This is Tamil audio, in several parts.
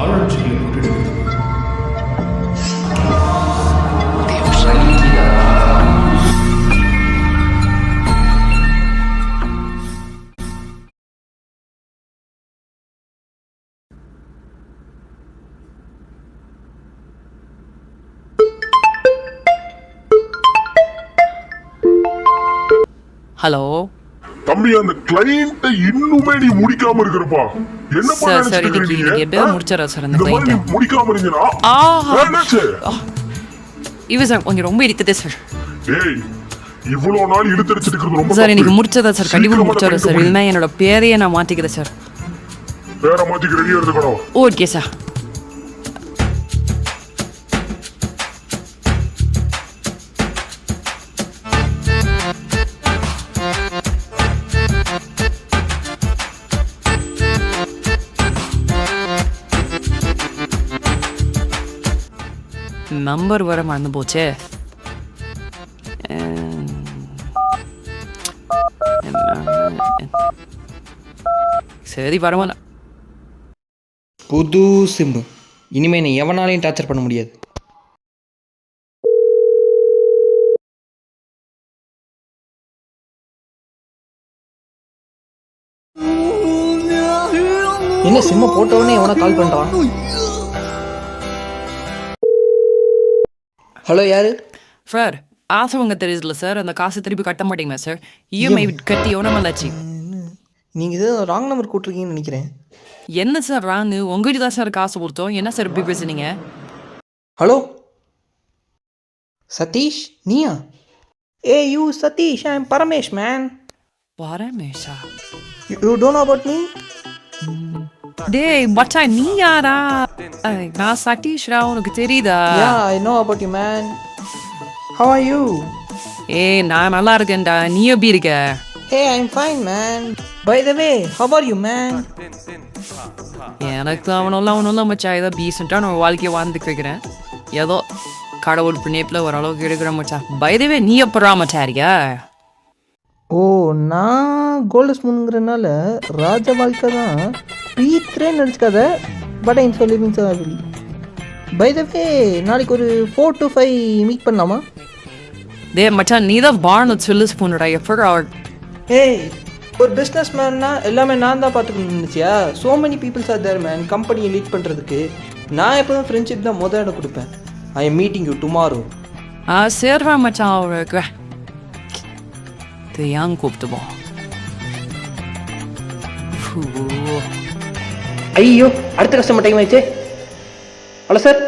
ஆராய்ச்சிகளை முன்னெடுக்கிறது. ஹலோ தம்பி, அந்த கிளையண்ட்டை இன்னுமே நீ முடிக்காம இருக்கிறப்பா. என்ன சார் சார் பண்ணி இன்னைக்கு எப்படியாவது முடிச்சிடறா சார் அந்த இந்த மாதிரி நீ கிளைண்ட்டை. முடிக்காம இருந்தீனா என்னாச்சு? இவ சார் கொஞ்சம் ரொம்ப இடித்ததே சார். ஏய், இவ்வளவு நாள் இழுத்தடிச்சிட்டு இருக்கிறது ரொம்ப சார் இன்னைக்கு தப்பு. முடிச்சதா சார், கண்டிப்பா சீக்கிரமா முடிச்சிடறேன் இந்த சார். client இல்லைன்னா என்னோட பேரையே நான் மாத்திக்கிறேன் சார். வேற மாத்திக்க ரெடியா இருக்கணும். Okay sir. நம்பர் வர மறந்து போச்சே. சரி பரவாயில்ல. புது சிம்மு, இனிமே நீ எவனாலையும் டார்ச்சர் பண்ண முடியாது. என்ன சிம்ம போட்டவொடனே எவனா கால் பண்றான்? ஹலோ, யாரு? சார் ஆசவங்க தெரியுதுல்ல சார், அந்த காசு திருப்பி கட்ட மாட்டீங்களா சார்? இஎம்ஐ கட்டி எவனமல்லாச்சு. நீங்கள் ஏதோ ராங் நம்பர் கூட்டிருக்கீங்கன்னு நினைக்கிறேன். என்ன சார் ராங்கு? உங்ககிட்ட தான் சார் காசு கொடுத்தோம். என்ன சார் இப்படி பேசுனீங்க? ஹலோ சதீஷ், நீயா? You Sathish, I am Paramesh man. பரமேஷா? You don't know about me? டேய் மச்சா, நீ யாரா? நான் சதீஷ்ரா, உனக்கு தெரியுதா? Yeah, I know about you man. How are you? நான் நல்லா இருக்கேன்டா, நீ எப்படி இருக்க? Hey, I'm fine, man. By the way, how are you, man? எனக்கு அவனெல்லாம் மச்சா, ஏதோ டீசெண்டாக நான் வாழ்க்கையை வாழ்ந்துட்டு இருக்கிறேன். ஏதோ கடவுள் பிணைப்பில் ஓரளவுக்கு இருக்கிற மச்சா. பைதவே நீ எப்படா மச்சா இருக்கியா? ஓ, நான் கோல்டு ஸ்பூனுங்கிறனால ராஜ வாழ்க்கை தான் பீத்ரே நடிச்சுக்காத. பட் ஐம் சொல்லிவிங் சார். பை த வே, நாளைக்கு ஒரு 4 to 5 மீட் பண்ணலாமா? டே மச்சா, நீ தான் பார்னு சொல்லு ஸ்பூனடா. எப்படா அவள்? ஏய், ஒரு பிஸ்னஸ் மேன்னா எல்லாமே நான் தான் பார்த்துக்கணும்னு இருந்துச்சியா? So many peoples are there man, கம்பெனியை லீட் பண்ணுறதுக்கு. நான் எப்போதும் ஃப்ரெண்ட்ஷிப் தான் முதல் இடம் கொடுப்பேன். I am meeting you tomorrow. சேர்வா மச்சான் அவருக்கு ஏன் கூப்பிட்டுப்போம். ஐயோ, அடுத்த கஸ்டமர் டைம் ஆயிடுச்சே. Hello sir.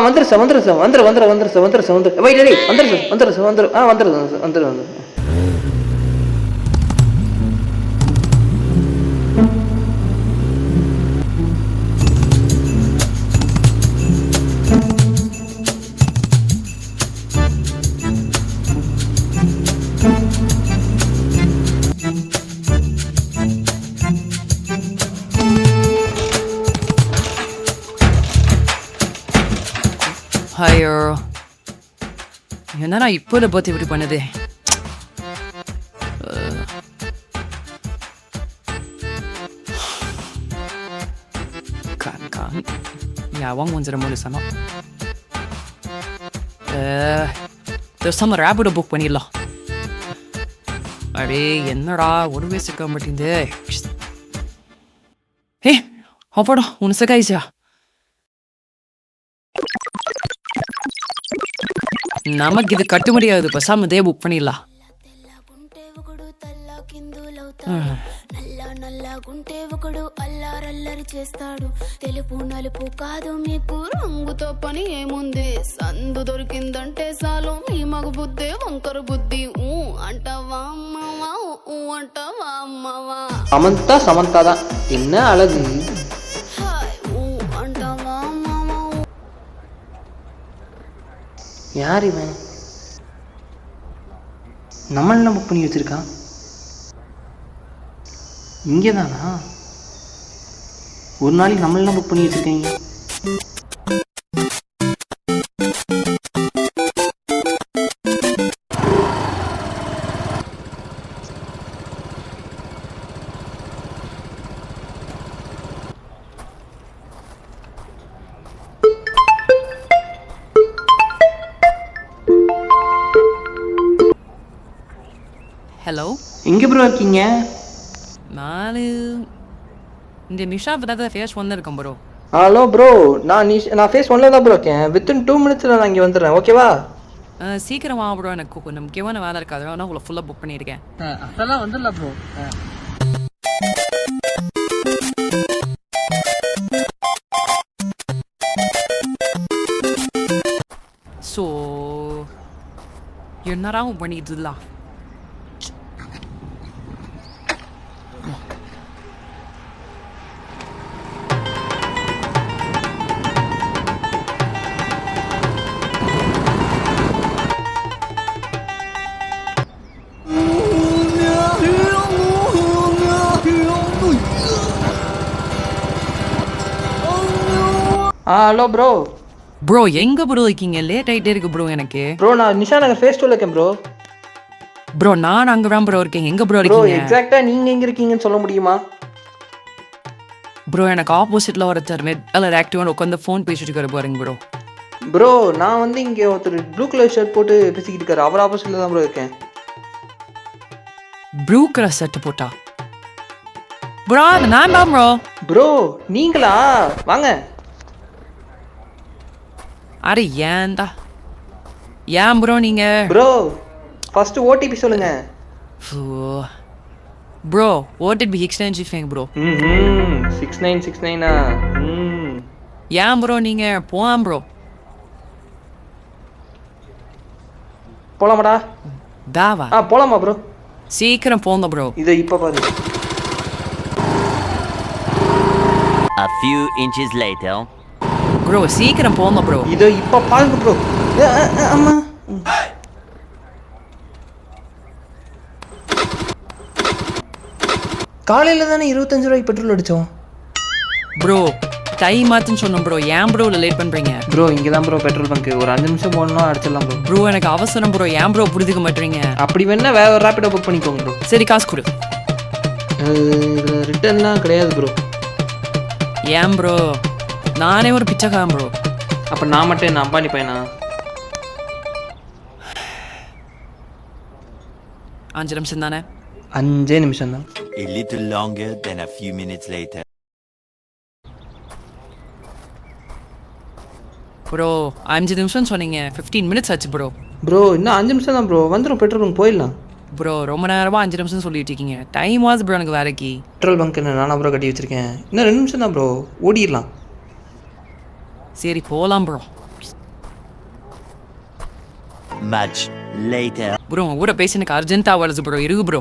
வந்துரு சார், வந்துரு சார், வந்துரு வந்துரு வந்துரு சார், வந்துரு சார், வந்துரு. வெயிட் டேய், வந்துரு சார், வந்துரு சார், வந்துரு. வந்துரு சார், வந்துரு வந்துரு. ஐயோ, என்னடா இப்போ பார்த்து இப்படி பண்ணுது? யாவும் கொஞ்சம் முழுசனா பேசாம ரேபிடோ புக் பண்ணிடலாம். அடே என்னடா ஒரு வயசு இருக்க மாட்டேங்குது. அப்பாடா, ஒன்று சகாயிச்சா. நமக்கு இது கட்ட முடியாது, பேசாம இதே புக் பண்ணிடலாம். నల్లగుంటే ఒకడు అల్లారల్లరి చేస్తాడు. తెలుపు నలుపు కాదు మీకు రంగుతో పని ఏముంది? సందు దొరికిందంటే చాలు మీ మగ బుద్ధి వంకర బుద్ధి. అంటావా అమ్మవా? అంటావా అమ్మవా? சமந்தா சமந்தா தான், என்ன அழகு. అంటావా అమ్మవా? யார் இவன்? நம்மளெல்லாம் புக் பண்ணி வச்சிருக்கான். இங்கே தானா? ஒரு நாளைக்கு நம்மளெல்லாம் புக் பண்ணி வச்சுருக்கீங்க. ஹலோ எங்கே ப்ரோ இருக்கீங்க? நான் இந்த மிஷா பத்தாத ஃபேஸ் வந்திருக்கேன் ப்ரோ. ஹலோ ப்ரோ, நான் ஃபேஸ் 1 தான் ப்ரோ இருக்கேன். வித்தின் 2 மினிட்ஸில் நான் இங்கே வந்துடுறேன், ஓகேவா? சீக்கிரமா ப்ரோ, எனக்கு கொஞ்சம் முக்கியமான வேலை இருக்காது. ஆனால் உங்களை ஃபுல்லாக புக் பண்ணியிருக்கேன். அதெல்லாம் வந்துடலாம் ப்ரோ. ஸோ என்னடா பண்ணிட்டுலாம் ஹலோ ப்ரோ. ப்ரோ எங்கே ப்ரோ இருக்கீங்க? லேட் ஆகிட்டே இருக்கு ப்ரோ எனக்கு. ப்ரோ நான் நிஷா நகர் ஃபேஸ் 2 இருக்கேன் ப்ரோ. ப்ரோ நான் அங்கே தான் ப்ரோ இருக்கேன். எங்கே ப்ரோ ப்ரோ இருக்கீங்க? எக்ஸாக்டாக நீங்கள் எங்கே இருக்கீங்கன்னு சொல்ல முடியுமா? ப்ரோ எனக்கு ஆப்போசிட்டில் ஒருத்தர் நெட் ஆக்டிவாக உட்காந்து ஃபோன் பேசிட்டு இருக்காரு பாருங்க ப்ரோ. ப்ரோ நான் வந்து இங்கே ஒருத்தர் ப்ளூ கலர் ஷர்ட் போட்டு பேசிக்கிட்டு இருக்காரு. அவர் ஆப்போசிட்டில் தான் ப்ரோ இருக்கேன். ப்ளூ கலர் ஷர்ட் போட்டா ப்ரோ? நான் தான் ப்ரோ. ப்ரோ நீங்களா? வாங்க. அरे ஏன்டா ஏன் ப்ரோ நீங்கள்? ப்ரோ ஃபஸ்ட்டு ஓடிபி சொல்லுங்க. Bro OTP 69 bro. 6969 ஏன் ப்ரோ நீங்கள் போலாம் ப்ரோ. போலாமாடா? தாவா போலாமா ப்ரோ? சீக்கிரம் போங்க ப்ரோ. இதை இப்போ பாரு. A few inches later. Bro சீக்கிரம் போங்க ப்ரோ. இதை இப்போ பாருங்க ப்ரோ. ஆமா காலையில் தானே 25 ரூபாய்க்கு பெட்ரோல் அடித்தோம். ப்ரோ டைம் ஆச்சுன்னு சொன்னோம் ப்ரோ. ஏன் ப்ரோ லேட் பண்ணுறீங்க? ப்ரோ இங்கே தான் ப்ரோ பெட்ரோல் பங்க்கு. ஒரு 5 நிமிஷம் போகணும்னா அடிச்சிடலாம் ப்ரோ. ப்ரோ எனக்கு அவசரம் ப்ரோ. ஏன் ப்ரோ புரிஞ்சுக்க மாட்டேறீங்க? அப்படி வேணா வேற ஒரு ரேப்பிடோ புக் பண்ணிக்கோங்க ப்ரோ. சரி காசு கொடு. ரிட்டர்ன்லாம் கிடையாது ப்ரோ. ஏன் ப்ரோ? நானே ஒரு பிச்சைக்காரன் ப்ரோ. அப்போ நான் மட்டும் என்ன அம்பானி பையனா? 5 நிமிஷம் தானே? 5 நிமிஷம் தான். A little longer than a few minutes later. Bro 5 நிமிஷம் சொன்னீங்க, 15 மினிட்ஸ் ஆச்சு ப்ரோ. ப்ரோ இன்னும் 5 நிமிஷம் தான் ப்ரோ. வந்துடும் பெட்ரோல் பங்க், போயிடலாம். ப்ரோ ரொம்ப நேரமாக 5 நிமிஷம் சொல்லிட்டு இருக்கீங்க. டைம் ஆகுது ப்ரோ எனக்கு வேலைக்கு. பெட்ரோல் பங்க் என்ன நானா ப்ரோ கட்டி வச்சிருக்கேன்? இன்னும் 2 நிமிஷம் தான் ப்ரோ, ஓடிடலாம். சரி போகலாம் ப்ரோ. Much later. ப்ரோ உங்கள் கூட பேசி எனக்கு அர்ஜென்ட்டாக வருது ப்ரோ. இருக்கு ப்ரோ.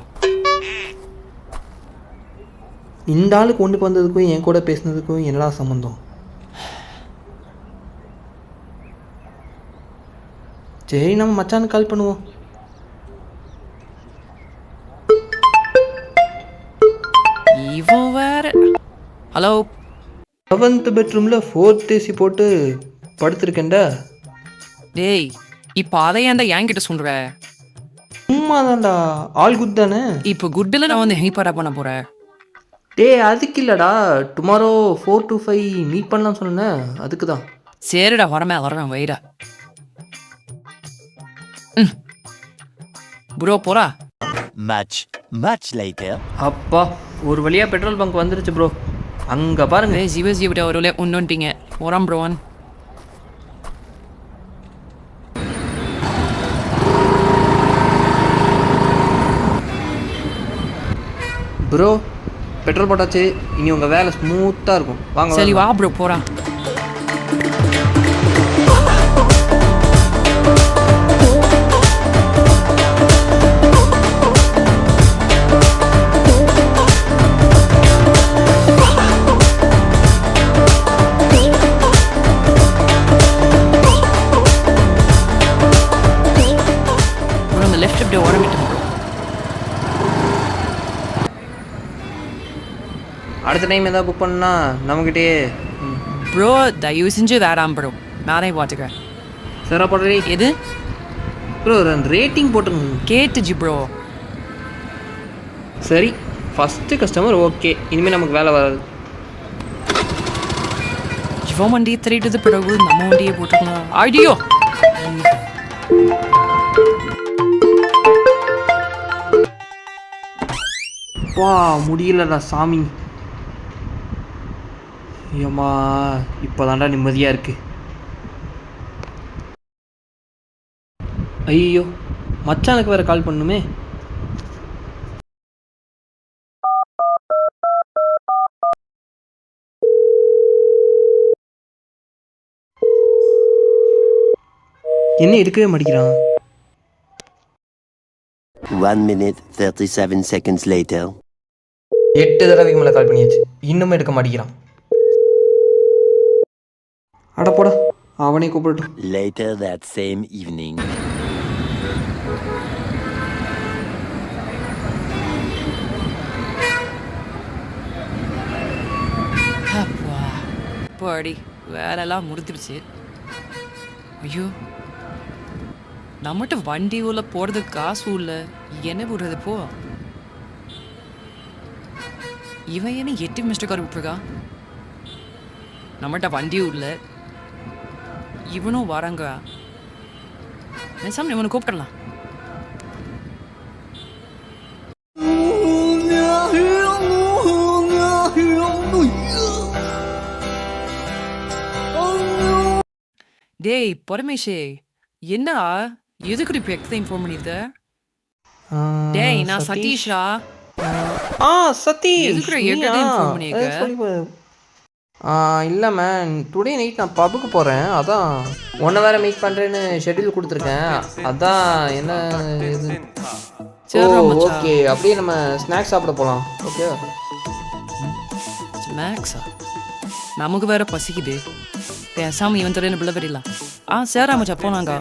இந்த ஆளு கொண்டு வந்ததுக்கும் என் கூட பேசினதுக்கும் என்னடா சம்மந்தம்? சரி நம்ம மச்சானுக்கு கால் பண்ணுவோம். இவன் வேற. ஹலோ 7th பெட்ரூமில் 4th ஏசி போட்டு படுத்துருக்கேன்டா. டேய் இப்போ அதை ஏன்டா என்கிட்ட சொல்கிற? சும்மா தான்டா, ஆல் குட் தானே. இப்போ குட்டில் நான் வந்து ஹெல்ப்பராக பண்ண போகிறேன். அதுக்கு இல்லைடா, டுமாரோ 4 to 5 மீட் பண்ணலாம் சொன்னேன், அதுக்கு தான். சரிடா வரேன் வைடா. ப்ரோ போறா. Much later. அப்பா ஒரு வழியாக பெட்ரோல் பங்க் வந்துருச்சு ப்ரோ. அங்கே பாருங்க. ஜிவசி விட்ட ஒரு ஒன்றுட்டீங்க. போகிறான் ப்ரோவான். ப்ரோ பெட்ரோல் போட்டாச்சு, இனி உங்கள் வேலை ஸ்மூத்தாக இருக்கும். வாங்க. சரி வா ப்ரோ போகிறா. லெஃப்ட் அப்படியே ஓரமிட்டோம் ப்ரோ. அடுத்த டைம் எதாவது புக் பண்ணா நம்மகிட்டே. ப்ரோ தயவு செஞ்சு வேறாம் ப்ரோ. நானே பார்த்துக்கிறேன். சார் போடுறீ எது ப்ரோ? ரேட்டிங் போட்டுருங்க. கேட்டுச்சு ப்ரோ. சரி ஃபஸ்ட்டு கஸ்டமர் ஓகே, இனிமேல் நமக்கு வேலை வராது. இவன் வண்டியை திரையிட்டது பிறகு நம்ம வண்டியை போட்டுக்கலாம். ஐடியோ அப்பா முடியலடா சாமி. ஏம்மா இப்போதான்டா நிம்மதியாக இருக்கு. ஐயோ மச்சானுக்கு வேற கால் பண்ணுமே. என்ன எடுக்கவே மாட்டேங்கிறான். 1 minute 37 seconds later. 8 தடவைக்கு மேலே கால் பண்ணியாச்சு, இன்னுமே எடுக்க மாட்டேங்கிறான். அட போடா, அவனே கூப்பிடட்டும். Later that same evening. அப்பா பாடி வேலைலாம் முடிஞ்சிருச்சு. ஐயோ நம்மகிட்ட வண்டி உள்ள போகிறதுக்கு காசு இல்லை, என்ன போடுறது போ. இவன் என்ன 8 மிஸ்டர் கார் விட்டுருக்கான். நம்மகிட்ட வண்டியும் இல்லை, இவனும் வராங்க. நிசாம் இவனை கூப்பிடலாம். டேய் பரமேஷே, என்ன எதுக்கு இப்போ எக்ஸ்ட்ரா இன்ஃபார்ம் பண்ணியிருந்த? டேய் நான் சதீஷா. சதீஷ் எதுக்குடா என்கிட்ட இன்ஃபார்ம் பண்ணியிருக்க? இல்லை மேன், டுடே நைட் நான் பப்புக்கு போகிறேன், அதான் ஒன்றை வேறு மீட் பண்ணுறேன்னு ஷெட்யூல் கொடுத்துருக்கேன். அதான் என்ன இது. ஓகே, அப்படியே நம்ம ஸ்நாக்ஸ் சாப்பிட போகலாம். ஓகே ஸ்நாக்ஸா? நமக்கு வேற பசிக்குது. பேசாம இவன் தரையில பிள்ளை வரலாம். சேரா மச்சா போனாங்க.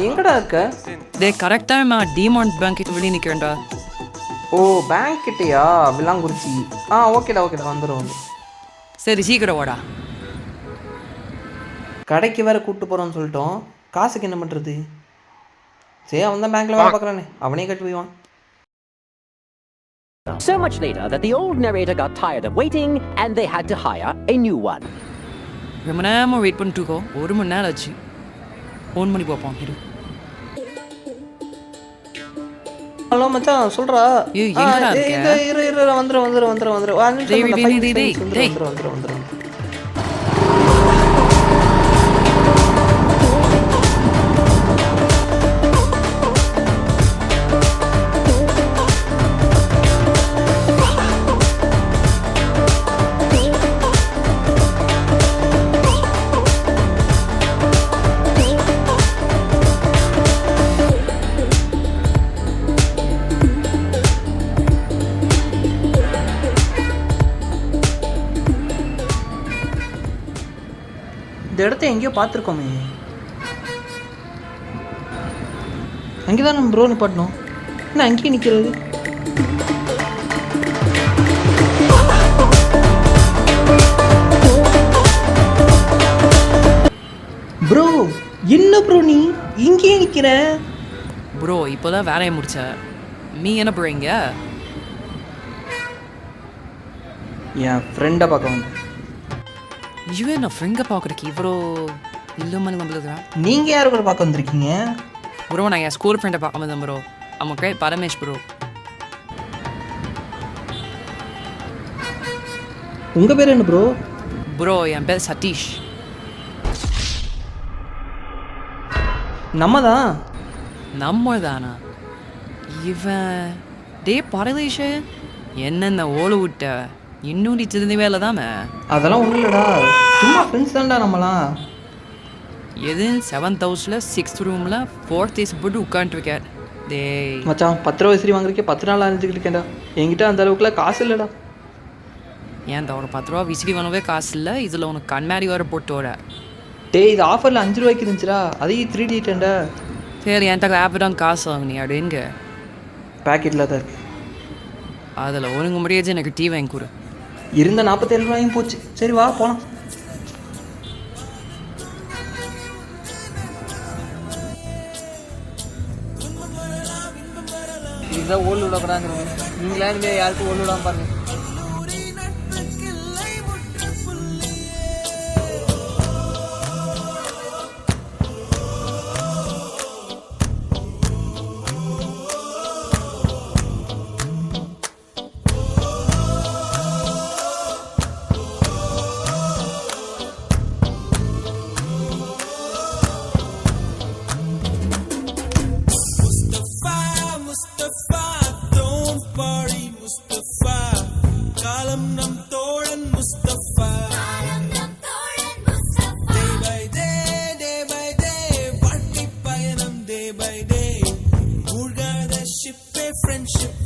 எங்கடா இருக்க? டே கரெக்டாக நான் டிமாண்ட் பேங்க் கிட்ட வெளியே நிற்கிறேன்டா. ஓ பேங்க் கிட்டயா? விலாங்குறிச்சி. ஓகேடா வந்துடும். சரி சீக்கிரம் வாடா. கடைக்கு வேற கூப்பிட்டு போகிறோன்னு சொல்லிட்டோம், காசுக்கு என்ன பண்ணுறது? சரி அவன் தான் பேங்க்கில் வேலை பார்க்குறானே, அவனே கட்டி போய்வான். So much later that the old narrator got tired of waiting and they had to hire a new one. ரொம்ப நேரமாக வெயிட் பண்ணிட்டு இருக்கோம். 1 மணி நேரம் ஆச்சு. ஃபோன் பண்ணி பார்ப்போம். இரு. ஹலோ மச்சான், சொல்கிறா. ஏய் எங்கடா இருக்க? இரு வந்துடும். இந்த இடத்த எங்கேயோ பார்த்துருக்கோமே. அங்கே தான் நம்ம ப்ரோ நிப்பாட்டணும். என்ன அங்கேயே நிற்கிறது? ப்ரோ என்ன ப்ரோ நீ இங்கேயே நிற்கிற? ப்ரோ இப்போதான் வேலையை முடிச்ச. நீ என்ன போறீங்க? என் ஃப்ரெண்டை பார்க்க வந்து. இவன் நான் ஃப்ரெண்டை பார்க்குறக்கு இவ்வளோ இல்லைன்னு நம்மளுக்குறான். நீங்கள் யாரு கூட பார்க்க வந்திருக்கீங்க? ப்ரோ நான் என் ஸ்கூல் ஃப்ரெண்டை பார்க்க வந்தேன் ப்ரோ. அவன் பேர் பரமேஷ் ப்ரோ. உங்கள் பேர் என்ன ப்ரோ? ப்ரோ என் பேர் சதீஷ். நம்ம தானா இவன்? டே பரதேஷ, என்னென்ன ஓலை விட்ட? இன்னும் நீ திருந்த வேலை தானே? அதெல்லாம் ஒன்றும் இல்லைடா, சும்மா ஃப்ரெண்ட்ஸ் தான்டா நம்மளாம். எது 7th ஹவுஸில் 6th ரூமில் 4th ஏசி போட்டு உட்காந்துருக்கேன். டே மச்சான் 10 ரூபா விசிறி வாங்குறதுக்கே 10 நாள் அரைஞ்சிக்கிட்டு இருக்கேன்டா. என்கிட்ட அந்த அளவுக்குலாம் காசு இல்லைடா. ஏன் ஒரு 10 ரூபா விசிறி வாங்கவே காசு இல்லை, இதில் உனக்கு கண்மாரி வர போட்டு வர. டேய் இது ஆஃபரில் 5 ரூபாய்க்கு இருந்துச்சுடா, அதையும் 3D டேண்டா. சரி என்கிட்ட ஆப் தான் காசு வாங்கினி அப்படிங்க. பேக்கெட்டில் தான் இருக்கு. அதில் ஒழுங்கு முடியாது எனக்கு டீ வாங்கி கொடு. இருந்த 47 ரூபாயும் போச்சு. சரி வா போகலாம். இதுதான் ஓல் விடக்கூடாதுங்க. நீங்களா இங்கே யாருக்கும் ஓல் விடாமல் பாருங்க. by day. மூழ்காத ஷிப்பே ஃப்ரெண்ட்ஷிப்